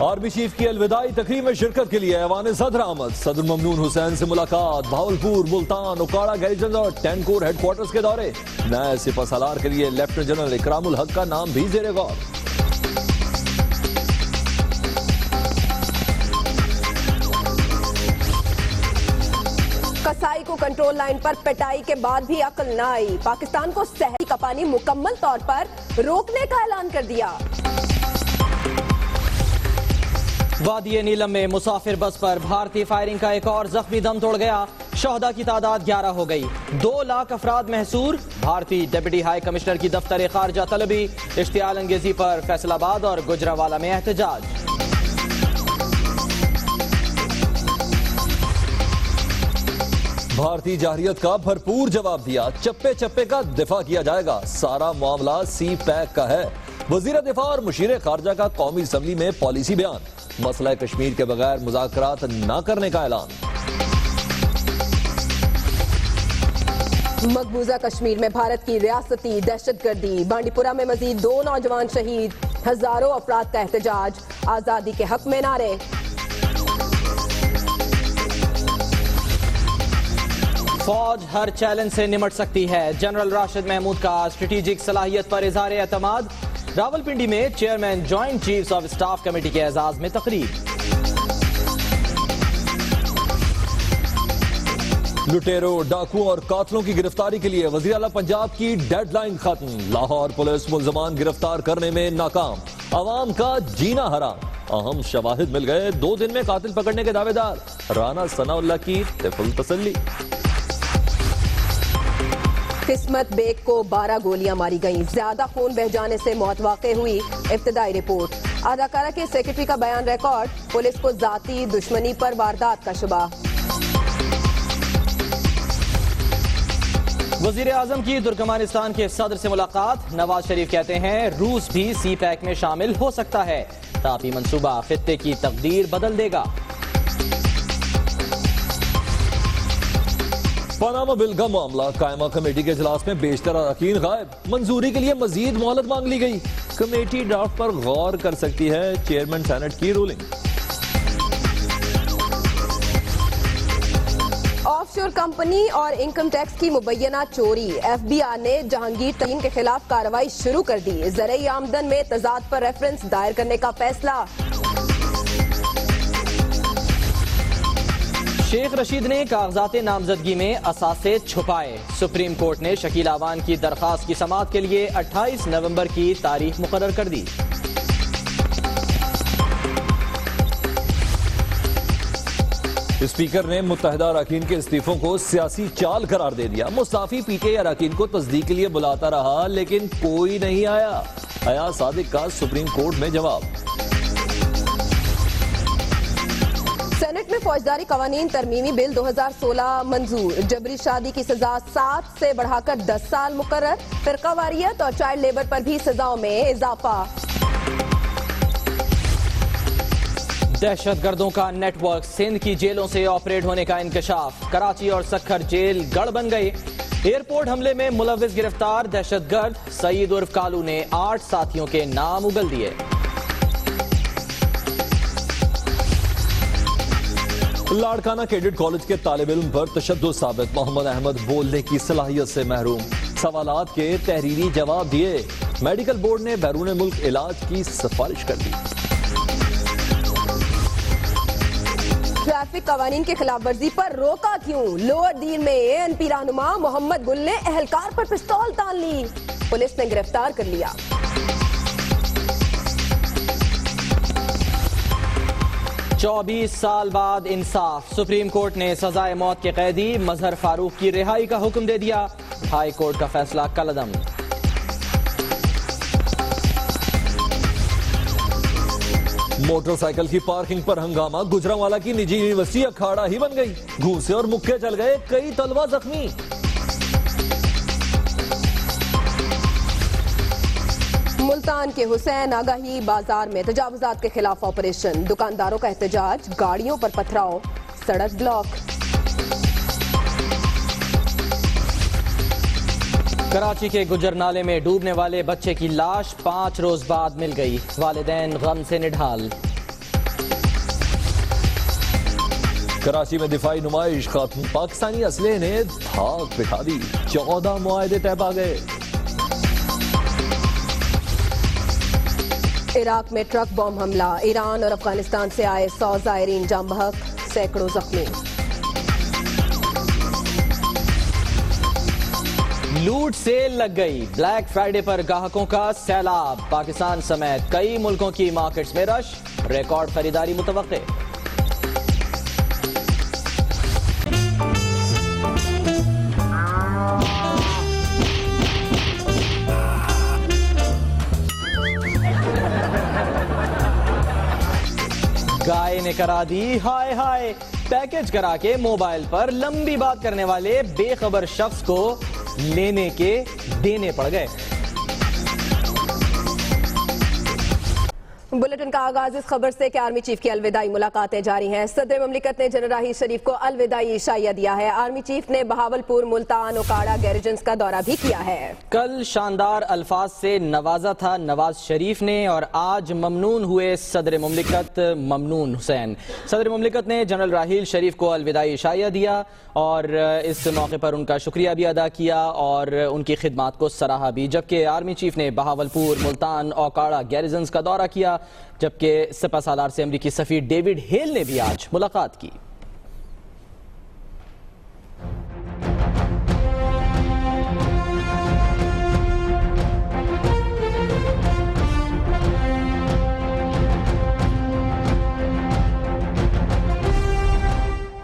Army chief की अलविदाई तकरीब में शिरकत के लिए ऐवान सदर आमद। सदर ममनून हुसैन से मुलाकात, भावलपुर, मुल्तान, उकाड़ा गैरिजन और 10 कोर हेडक्वार्टर्स के दौरे। नए सिपह सालार के लिए लेफ्टिनेंट जनरल इकरामुल हक का नाम भी ज़ेरे गौर। कसाई को कंट्रोल लाइन पर पिटाई के बाद भी अकल न आई। पाकिस्तान को सहरी का पानी मुकम्मल तौर पर रोकने का ऐलान कर दिया। वादी नीलम में मुसाफिर बस पर भारतीय फायरिंग का एक और जख्मी दम तोड़ गया। शहदा की तादाद 11 हो गई। 2 लाख अफराद महसूर। भारतीय डिप्टी हाई कमिश्नर की दफ्तर खारजा तलबी। इश्तियाल अंगेजी पर फैसलाबाद और गुजरावाला में एहतजाज। भारतीय जाहिरियत का भरपूर जवाब दिया। चप्पे चप्पे का दिफा किया जाएगा। सारा मामला सी पैक का है। वजीर दिफा और मुशीर खारजा का कौमी असम्बली में पॉलिसी बयान। मसला कश्मीर के बगैर मुज़ाकरात न करने का ऐलान। मकबूजा कश्मीर में भारत की रियासती दहशतगर्दी। बांडीपुरा में मजीद 2 नौजवान शहीद। हजारों अफराद का एहतजाज। आजादी के हक में नारे। फौज हर चैलेंज से निमट सकती है। जनरल राशिद महमूद का स्ट्रेटेजिक सलाहियत पर इजहार एतमाद। रावलपिंडी में chairman joint chiefs of staff committee के एजाज में तकरीब। लुटेरों, डाकुओं और कातलों की गिरफ्तारी के लिए वज़ीर आला पंजाब की डेडलाइन खत्म। लाहौर पुलिस मुल्ज़मान गिरफ्तार करने में नाकाम। अवाम का जीना हराम। अहम शवाहिद मिल गए। 2 दिन में कातिल पकड़ने के दावेदार। राना सनाउल्लाह की तिफल तसल्ली। किस्मत बेग को 12 गोलियां मारी गईं। ज्यादा खून बह जाने से मौत वाक़ई हुई। इब्तदाई रिपोर्ट। अदाकारा के सेक्रेटरी का बयान रिकॉर्ड। पुलिस को जाती दुश्मनी पर वारदात का शुबा। वजीर आजम की तुर्कमानिस्तान के सदर से मुलाकात। नवाज शरीफ कहते हैं रूस भी सी पैक में शामिल हो सकता है। तापी मंसूबा खित्ते की तकदीर बदल देगा। पनामा बिल का मामला। कायमा कमेटी के इजलास में बेशतर अरकान गायब। मंजूरी के लिए मजीद मोहलत मांग ली गई। कमेटी ड्राफ्ट पर गौर कर सकती है। चेयरमैन सेनेट की रूलिंग। ऑफशोर कंपनी और इनकम टैक्स की मुबैना चोरी। FBI ने जहांगीर तरीन के खिलाफ कार्रवाई शुरू कर दी। ज़राई आमदन में तजाद पर रेफरेंस दायर करने का फैसला। शेख रशीद ने कागजात नामजदगी में असासे छुपाए। सुप्रीम कोर्ट ने शकील आवान की दरखास्त की समाअत के लिए 28 नवंबर की तारीख मुकर्रर कर दी। स्पीकर ने मुत्तहिदा अरकान के इस्तीफों को सियासी चाल करार दे दिया। मुस्ताफी PTI अरकान को तस्दीक के लिए बुलाता रहा, लेकिन कोई नहीं आया। अयाज सादिक का सुप्रीम कोर्ट में जवाब। सेनेट में फौजदारी कवानीन तरमीमी बिल 2016 मंजूर। जबरी शादी की सजा 7 से बढ़ाकर 10 साल मुकर्रर। फिरकावारियत और चाइल्ड लेबर पर भी सजाओं में इजाफा। दहशतगर्दों का नेटवर्क। सिंध की जेलों से ऑपरेट होने का इंकशाफ। कराची और सक्खर जेल गढ़ बन गए। एयरपोर्ट हमले में मुलव्विस गिरफ्तार। दहशतगर्द सईद उर्फ कालू ने 8 साथियों के नाम उगल दिए। लाड़काना कैडेट कॉलेज के तालिब इल्म पर तशद्दुद साबित। मोहम्मद अहमद बोलने की सलाहियत से महरूम। सवालात के तहरीरी जवाब दिए। मेडिकल बोर्ड ने बैरून मुल्क इलाज की सिफारिश कर दी। ट्रैफिक कवानीन के खिलाफ वर्जी पर रोका क्यों? लोअर दीन में ANP रहनुमा मोहम्मद गुल ने एहलकार पर पिस्तौल तान ली। पुलिस ने गिरफ्तार कर लिया। 24 साल बाद इंसाफ। सुप्रीम कोर्ट ने सजाए मौत के कैदी मजहर फारूक की रिहाई का हुक्म दे दिया। हाई कोर्ट का फैसला कलअदम। मोटरसाइकिल की पार्किंग पर हंगामा। गुजरांवाला की निजी यूनिवर्सिटी अखाड़ा ही बन गई। घूसे और मुक्के चल गए। कई तलबा जख्मी। मुल्तान के हुसैन आगाही बाजार में तजावुजात के खिलाफ ऑपरेशन। दुकानदारों का एहतजाज। गाड़ियों पर पथराव। सड़क ब्लॉक। कराची के गुजर नाले में डूबने वाले बच्चे की लाश 5 रोज बाद मिल गई। वालिदैन गम से निढाल। कराची में दिफाई नुमाइश खत्म, पाकिस्तानी असले ने धाक बिठा दी, 14 मुआहदे तय पा गए। इराक में ट्रक बम हमला, ईरान और अफगानिस्तान से आए 100 जायरीन जाम बहक, सैकड़ों जख्मी। लूट सेल लग गई, ब्लैक फ्राइडे पर ग्राहकों का सैलाब, पाकिस्तान समेत कई मुल्कों की मार्केट्स में रश, रिकॉर्ड खरीदारी मुतवक्के। गाय ने करा दी हाय हाय, पैकेज करा के मोबाइल पर लंबी बात करने वाले बेखबर शख्स को लेने के देने पड़ गए। बुलेटिन का आगाज इस खबर से कि आर्मी चीफ की अलविदाई मुलाकातें जारी हैं। सदर ममलिकत ने जनरल राहील शरीफ को अलविदाई इशाया दिया है। आर्मी चीफ ने बहावलपुर, मुल्तान, ओकाड़ा गैरिजन्स का दौरा भी किया है। कल शानदार अल्फाज से नवाजा था नवाज शरीफ ने और आज ममनून हुए सदर ममलिकत ममनून हुसैन। सदर ममलिकत ने जनरल राहील शरीफ को अलविदाई इशाया दिया और इस मौके पर उनका शुक्रिया भी अदा किया और उनकी खिदमात को सराहा भी। जबकि आर्मी चीफ ने बहावलपुर, मुल्तान, ओकाड़ा गैरिजन्स का दौरा किया, जबकि सिपह सालार से अमरीकी सफीर डेविड हेल ने भी आज मुलाकात की।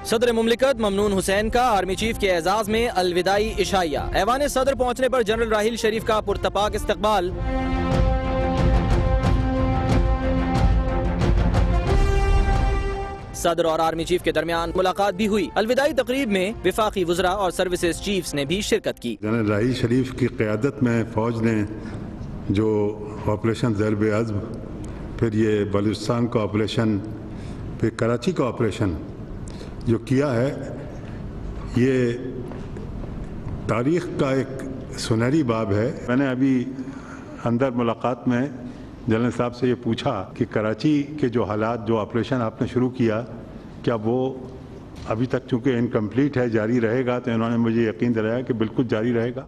सदर मुमलिकत ममनून हुसैन का आर्मी चीफ के एजाज में अलविदाई इशाया। ऐवान सदर पहुंचने पर जनरल राहील शरीफ का पुरतपाक इस्तकबाल। सदर और आर्मी चीफ के दरमियान मुलाकात भी हुई। अलविदाई तकरीब में विफाकी वुज़रा और सर्विसेज चीफ्स ने भी शिरकत की। जनरल राहील शरीफ की क़यादत में फ़ौज ने जो ऑपरेशन ज़र्ब-ए-अज़्म, फिर ये बलूचिस्तान का ऑपरेशन, फिर कराची का ऑपरेशन जो किया है, ये तारीख़ का एक सुनहरी बाब है। मैंने अभी अंदर मुलाकात में जनरल साहब से ये पूछा कि कराची के जो हालात, जो ऑपरेशन आपने शुरू किया, क्या वो अभी तक चूँकि इनकम्प्लीट है जारी रहेगा? तो इन्होंने मुझे यकीन दिलाया कि बिल्कुल जारी रहेगा।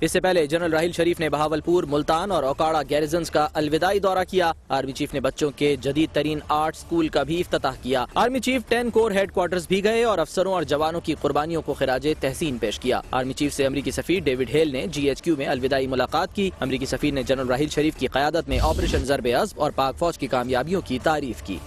इससे पहले जनरल राहील शरीफ ने बहावलपुर, मुल्तान और ओकाड़ा गैरिजन्स का अलविदाई दौरा किया। आर्मी चीफ ने बच्चों के जदीद तरीन आर्ट स्कूल का भी इफ्तिताह किया। आर्मी चीफ 10 कोर हेडक्वार्टर्स भी गए और अफसरों और जवानों की कुर्बानियों को खिराजे तहसीन पेश किया। आर्मी चीफ से अमरीकी सफीर डेविड हेल ने GHQ में अलविदाई मुलाकात की। अमरीकी सफीर ने जनरल राहील शरीफ की क़यादत में ऑपरेशन ज़र्ब-ए-अज़्म और पाक फौज की कामयाबियों की तारीफ की।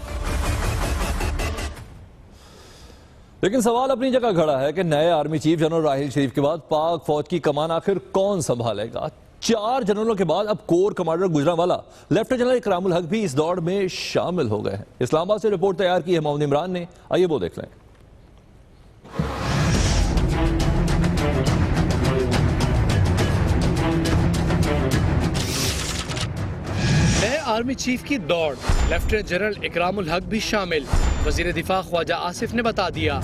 लेकिन सवाल अपनी जगह खड़ा है कि नए आर्मी चीफ जनरल राहील शरीफ के बाद पाक फौज की कमान आखिर कौन संभालेगा? 4 जनरलों के बाद अब core commander Gujranwala lieutenant general Ikramul Haq भी इस दौड़ में शामिल हो गए हैं। इस्लामाबाद से रिपोर्ट तैयार की है मोहम्मद इमरान ने, आइए वो देख लें। नए आर्मी चीफ की दौड़, लेफ्टिनेंट जनरल इकरामुल हक भी शामिल। वजीर दिफा ख्वाजा आसिफ ने बता दिया।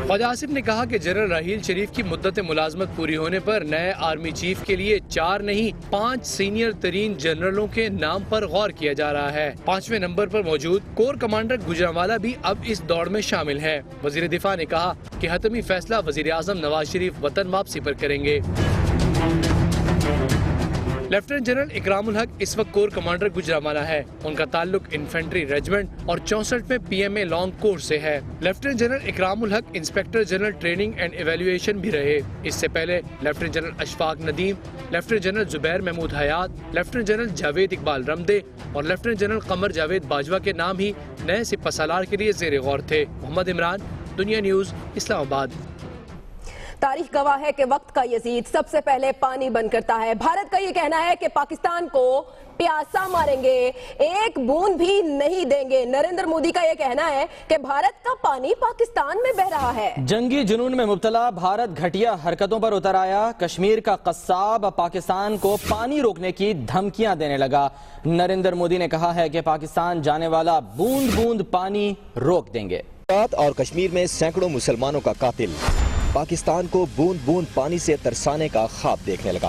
ख्वाजा आसिफ ने कहा कि जनरल राहील शरीफ की मुद्दत मुलाजमत पूरी होने पर नए आर्मी चीफ के लिए 4 नहीं 5 सीनियर तरीन जनरलों के नाम पर गौर किया जा रहा है। 5वें नंबर पर मौजूद कोर कमांडर गुजरांवाला भी अब इस दौड़ में शामिल है। वजीर दिफा ने कहा कि हतमी फैसला वजीर आजम नवाज शरीफ वतन वापसी पर करेंगे। लेफ्टिनेंट जनरल इकरामुल हक इस वक्त कोर कमांडर गुजरांवाला है। उनका ताल्लुक इन्फेंट्री रेजिमेंट और 64 में PMA लॉन्ग कोर्स से है। Lieutenant general Ikramul Haq inspector general training and evaluation भी रहे। इससे पहले lieutenant general Ashfaq Nadeem, lieutenant general Zubair Mahmood Hayat, lieutenant general Javed Iqbal Ramday और लेफ्टिनेंट जनरल कमर जावेद बाजवा के नाम ही नए सिपह सालार के लिए ज़ेर गौर थे। मोहम्मद इमरान, दुनिया न्यूज़, इस्लामाबाद। तारीख गवाह है कि वक्त का यजीद सबसे पहले पानी बंद करता है। भारत का ये कहना है कि पाकिस्तान को प्यासा मारेंगे, एक बूंद भी नहीं देंगे। नरेंद्र मोदी का ये कहना है कि भारत का पानी पाकिस्तान में बह रहा है। जंगी जुनून में मुब्तला भारत घटिया हरकतों पर उतर आया। कश्मीर का कस्साब पाकिस्तान को पानी रोकने की धमकियां देने लगा। नरेंद्र मोदी ने कहा है कि पाकिस्तान जाने वाला बूंद बूंद पानी रोक देंगे। और कश्मीर में सैकड़ों मुसलमानों का कातिल पाकिस्तान को बूंद बूंद पानी से तरसाने का ख्वाब देखने लगा।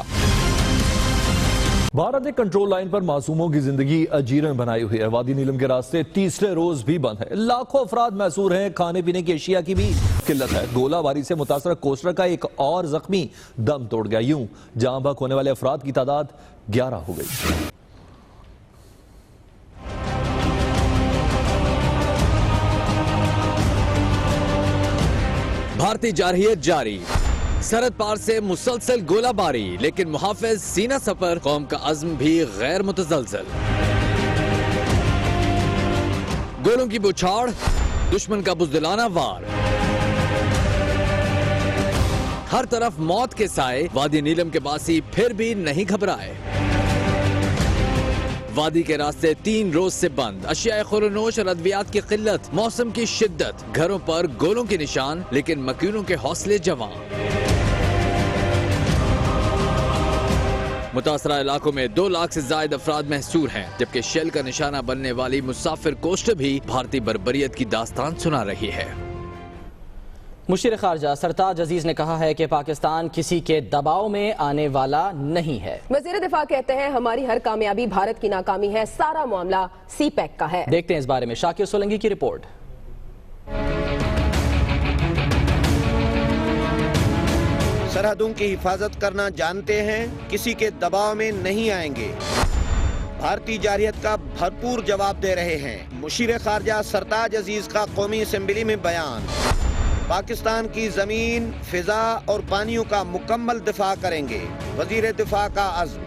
भारत ने कंट्रोल लाइन पर मासूमों की जिंदगी अजीरन बनाई हुई है। वादी नीलम के रास्ते तीसरे रोज भी बंद है। लाखों अफराद महसूर हैं। खाने पीने की अशिया की भी किल्लत है। गोलाबारी से मुतासरा कोस्टर का एक और जख्मी दम तोड़ गया। यूं जहां बहक होने वाले अफराद की तादाद 11 हो गई। भारतीय जारहियत जारी, सरहद पार से मुसलसल गोलाबारी, लेकिन मुहाफिज सीना सफर, कौम का अज़्म भी गैर मुतज़लज़ल। गोलों की बौछार, दुश्मन का बुज़दिलाना वार, हर तरफ मौत के साए। वादी नीलम के बासी फिर भी नहीं घबराए। वादी के रास्ते 3 रोज से बंद। अशिया खुरनोश और अद्वियात की किल्लत, मौसम की शिद्दत, घरों पर गोलों के निशान, लेकिन मकीनों के हौसले जवां। मुतासरा इलाकों में 2 लाख से जायद अफराद महसूर हैं, जबकि शेल का निशाना बनने वाली मुसाफिर कोस्ट भी भारतीय बर्बरियत की दास्तान सुना रही है। मुशीर खारजा सरताज अजीज ने कहा है कि पाकिस्तान किसी के दबाव में आने वाला नहीं है। वजीर दिफा कहते हैं हमारी हर कामयाबी भारत की नाकामी है, सारा मामला सीपैक का है। देखते हैं इस बारे में शाकिर सोलंकी की रिपोर्ट। सरहदों की हिफाजत करना जानते हैं, किसी के दबाव में नहीं आएंगे। भारतीय जारहियत का भरपूर जवाब दे रहे हैं। मुशीर खारजा सरताज अजीज का कौमी असेंबली में बयान। पाकिस्तान की जमीन, फिजा और पानियों का मुकम्मल दिफा करेंगे। वजीर दिफा का अज़्म।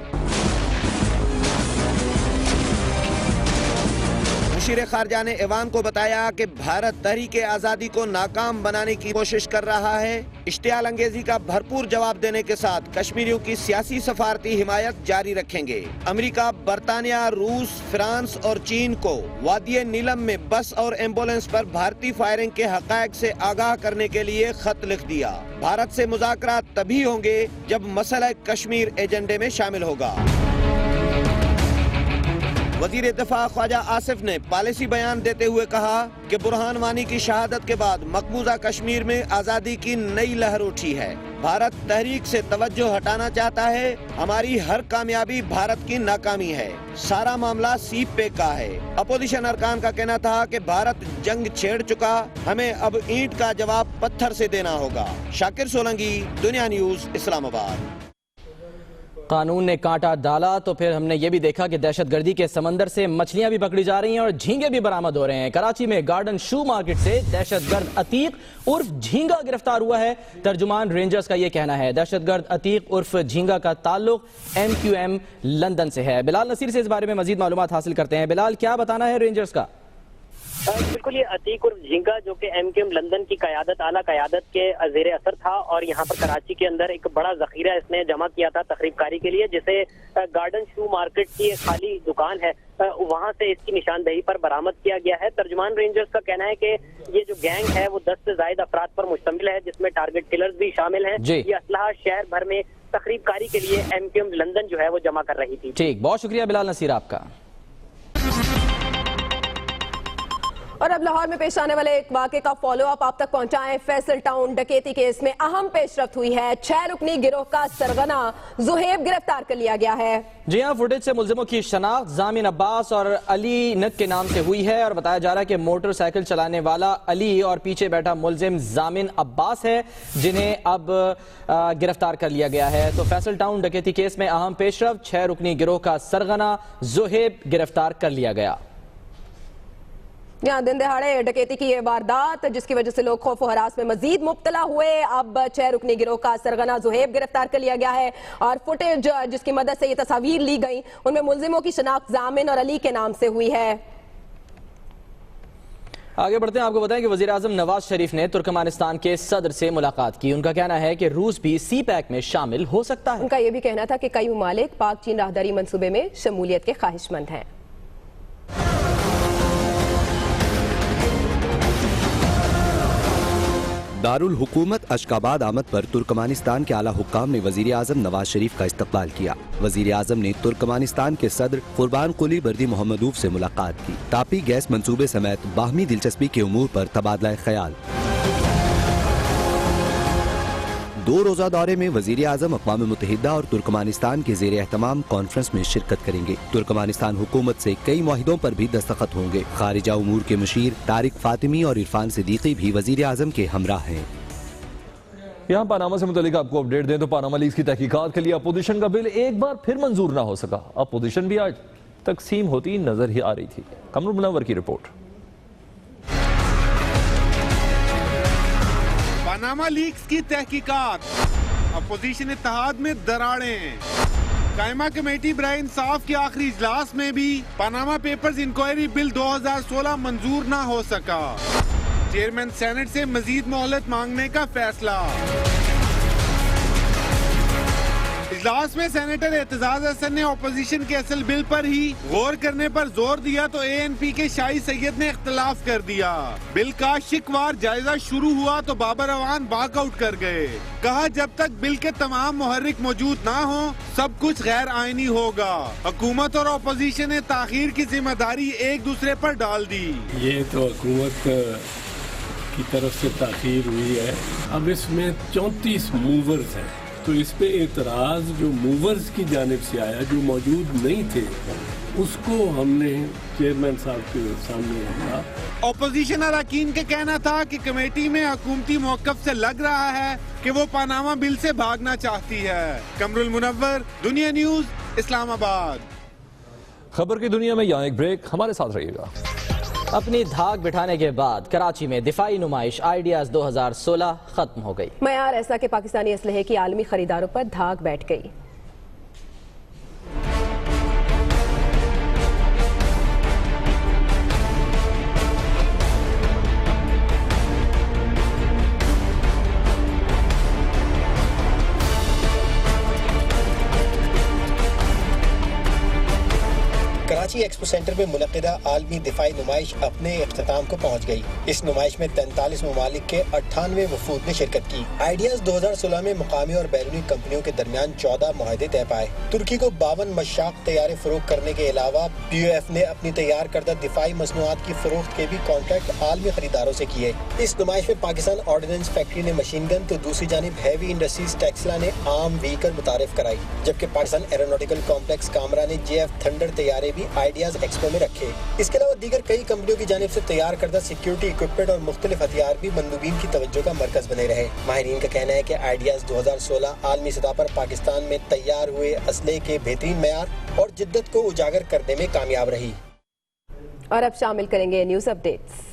मुशीर खारजा ने ऐवान को बताया कि भारत तहरीके आज़ादी को नाकाम बनाने की कोशिश कर रहा है। इश्तियाल अंगेजी का भरपूर जवाब देने के साथ कश्मीरियों की सियासी सफारती हिमायत जारी रखेंगे। अमेरिका, बरतानिया, रूस, फ्रांस और चीन को वादी नीलम में बस और एम्बुलेंस पर भारतीय फायरिंग के हक़ाइक़ से आगाह करने के लिए खत लिख दिया। भारत से मुज़ाकरात तभी होंगे जब मसला कश्मीर एजेंडे में शामिल होगा। वजीर दिफा ख्वाजा आसिफ ने पॉलिसी बयान देते हुए कहा कि बुरहान वानी की शहादत के बाद मकबूजा कश्मीर में आज़ादी की नई लहर उठी है। भारत तहरीक से तवज्जो हटाना चाहता है। हमारी हर कामयाबी भारत की नाकामी है। सारा मामला सीप पे का है। अपोजिशन अरकान का कहना था कि भारत जंग छेड़ चुका, हमें अब ईंट का जवाब पत्थर से देना होगा। शाकिर सोलंकी, दुनिया न्यूज, इस्लामाबाद। कानून ने कांटा डाला तो फिर हमने ये भी देखा कि दहशतगर्दी के समंदर से मछलियां भी पकड़ी जा रही हैं और झींगे भी बरामद हो रहे हैं। कराची में गार्डन शू मार्केट से दहशतगर्द अतीक उर्फ झींगा गिरफ्तार हुआ है। तर्जुमान रेंजर्स का ये कहना है। दहशतगर्द अतीक उर्फ झींगा का ताल्लुक MQM लंदन से है। बिलाल नसीर से इस बारे में मजीद मालूमात हासिल करते हैं। बिलाल, क्या बताना है रेंजर्स का? बिल्कुल, ये अतीक उर्फ झींगा जो कि MQM लंदन की क़यादत, आला क़यादत के ज़ेरे असर था और यहाँ पर कराची के अंदर एक बड़ा ज़ख़ीरा इसने जमा किया था तक़रीबकारी के लिए, जिसे गार्डन शू मार्केट की एक खाली दुकान है वहाँ से इसकी निशानदेही पर बरामद किया गया है। तर्जुमान रेंजर्स का कहना है कि ये जो गैंग है वो 10 से ज़ायद अफराद पर मुश्तमिल है, जिसमें टारगेट किलर्स भी शामिल हैं। ये असलहा शहर भर में तक़रीबकारी के लिए MQM लंदन जो है वो जमा कर रही थी। ठीक, बहुत शुक्रिया बिलाल नसीर आपका। और अब लाहौर में पेश आने वाले एक वाक़े का फॉलो अप आप तक पहुंचाएं। फैसल टाउन डकैती केस में अहम पेशरफ्त हुई है। 6 रुकनी गिरोह का सरगना जुहेब गिरफ्तार कर लिया गया है। जी हां, फुटेज से मुल्जिमों की शनाख्त जामिन अब्बास और अली नक के नाम से हुई है और बताया जा रहा है कि मोटरसाइकिल चलाने वाला अली और पीछे बैठा मुल्जिम जामिन अब्बास है, जिन्हें अब गिरफ्तार कर लिया गया है। तो फैसल टाउन डकैती केस में अहम पेशरफ्त, 6 रुकनी गिरोह का सरगना जुहेब गिरफ्तार कर लिया गया। यहाँ दिन दहाड़े डकैती की ये वारदात जिसकी वजह से लोग खौफ और हरास में मजीद मुब्तला हुए। अब 6 रुकनी गिरोह का सरगना जुहेब गिरफ्तार कर लिया गया है और फुटेज जिसकी मदद से ये तस्वीर ली गई उनमें मुल्जिमों की शनाख्त जामिन और अली के नाम से हुई है। आगे बढ़ते हैं, आपको बताएं कि वज़ीर आज़म नवाज शरीफ ने तुर्कमानिस्तान के सदर से मुलाकात की। उनका कहना है कि रूस भी सीपैक में शामिल हो सकता है। उनका यह भी कहना था कि कई ममालिक पाक चीन राहदारी मंसूबे में शमूलियत के ख्वाहिशमंद हैं। दारुल हुकूमत अशकाबाद आमद पर तुर्कमानिस्तान के आला हुक्काम ने वजीर आज़म नवाज शरीफ का इस्तकबाल किया। वजीर आज़म ने तुर्कमानिस्तान के सदर कुर्बान कुली बर्दी मोहम्मदूफ से मुलाकात की। तापी गैस मंसूबे समेत बाहमी दिलचस्पी के उमूर पर तबादला ख्याल। 2 रोजा दौरे में वजीर आजम अक़वाम मुत्तहिदा और तुर्कमानिस्तान के ज़ेर एहतमाम कॉन्फ्रेंस में शिरकत करेंगे। तुर्कमानिस्तान हुकूमत से कई मुआहिदों पर भी दस्तखत होंगे। खारिजा उमूर के मुशीर तारिक फातिमी और इरफान सिद्दीकी भी वजीर आजम के हमरा हैं। यहाँ पानामा से मुतालिक आपको अपडेट दें तो पानामा लीक्स की तहकीकात के लिए अपोजिशन का बिल एक बार फिर मंजूर ना हो सका। अपोजिशन भी आज तकसीम होती नजर ही आ रही थी। कमरुल मुनव्वर की रिपोर्ट। पानामा लीक्स की तहकीकात, अपोजिशन इत्तेहाद में दरारें। कायमा कमेटी बराए इंसाफ के आखिरी इजलास में भी पानामा पेपर्स इंक्वायरी बिल 2016 मंजूर ना हो सका। चेयरमैन सेनेट से मजीद मोहलत मांगने का फैसला। इजलास में सेनेटर एतजाज हसन ने अपोजिशन के असल बिल पर ही गौर करने पर जोर दिया तो ANP के शाही सैयद ने इख्तलाफ कर दिया। बिल का शिकवार जायजा शुरू हुआ तो बाबर अवान बाकआउट कर गए। कहा जब तक बिल के तमाम मुहर्रिक मौजूद ना हो सब कुछ गैर आईनी होगा। हुकूमत और अपोजिशन ने ताखीर की जिम्मेदारी एक दूसरे पर डाल दी। ये तो हुकूमत की तरफ से ताखीर हुई है। अब इसमें 34 मूवर्स हैं तो इस पे एतराज जो मूवर्स की जानिब से आया जो मौजूद नहीं थे उसको हमने चेयरमैन साहब के सामने रखा। अपोजिशन अरकान का कहना था कि कमेटी में हुकूमती मौक़िफ़ से लग रहा है कि वो पानामा बिल से भागना चाहती है। कमरुल मुनव्वर, दुनिया न्यूज़, इस्लामाबाद। खबर की दुनिया में यहाँ एक ब्रेक, हमारे साथ रहिएगा। अपनी धाक बिठाने के बाद कराची में दिफाई नुमाइश आइडियाज 2016 खत्म हो गई। मयार ऐसा कि पाकिस्तानी असलहे की आलमी खरीदारों पर धाक बैठ गई। कराची एक्सपो सेंटर में मुनक़िदा आलमी दिफाई नुमाइश अपने इख्तिताम को पहुँच गई। इस नुमाइश में 43 ममालिक के 98 वफूद ने शिरकत की। आइडियाज 2016 में मुकामी और बैरूनी कंपनियों के दरमियान 14 मुआहदे तय पाए। तुर्की को 52 मशाक तैयारे फरोख्त करने के अलावा POF ने अपनी तैयार करदा दिफाई मसनूआत की फरोख्त के भी कॉन्ट्रैक्ट आलमी खरीदारों से किए। इस नुमाइश में पाकिस्तान ऑर्डिनेंस फैक्ट्री ने मशीन गन तो दूसरी जानिब हैवी इंडस्ट्रीज टेक्सला ने आर्म व्हीकल मुतारिफ कराई, जबकि पाकिस्तान एरोनॉटिकल कॉम्प्लेक्स कामरा ने JF थंडर तैयारे भी आइडियाज एक्सपो में रखे। इसके अलावा दीगर कई कंपनियों की जानिब से तैयार करदा सिक्योरिटी इक्विपमेंट और मुख्तलिफ हथियार भी मंदूबीन की तवज्जो का मरकज बने रहे। माहिरीन का कहना है कि आइडियाज 2016 आलमी सतह पर पाकिस्तान में तैयार हुए असले के बेहतरीन मयार और जिद्दत को उजागर करने में कामयाब रही। और अब शामिल करेंगे न्यूज अपडेट्स।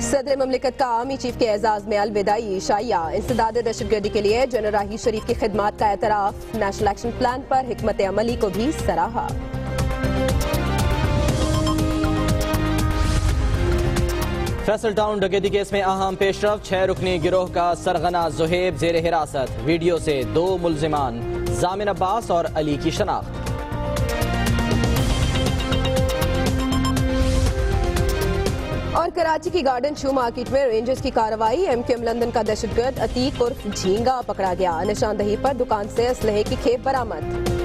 सदर ममलिकत का आर्मी चीफ के एजाज में अलविदाई शाया। इंसदाद दहशतगर्दी के लिए जनरल राहील शरीफ की खिदमात का एतराफ। नेशनल एक्शन प्लान पर हिकमत अमली को भी सराहा। फैसल टाउन डकैती केस में अहम पेशरफ। 6 रुकनी गिरोह का सरगना जुहेब जेर हिरासत। वीडियो से 2 मुल्जिमान जामिन अब्बास और अली की शनाख्त। और कराची की गार्डन शू मार्केट में रेंजर्स की कार्रवाई। MKM लंदन का दहशतगर्द अतीक उर्फ झींगा पकड़ा गया। निशानदही पर दुकान से असलहे की खेप बरामद।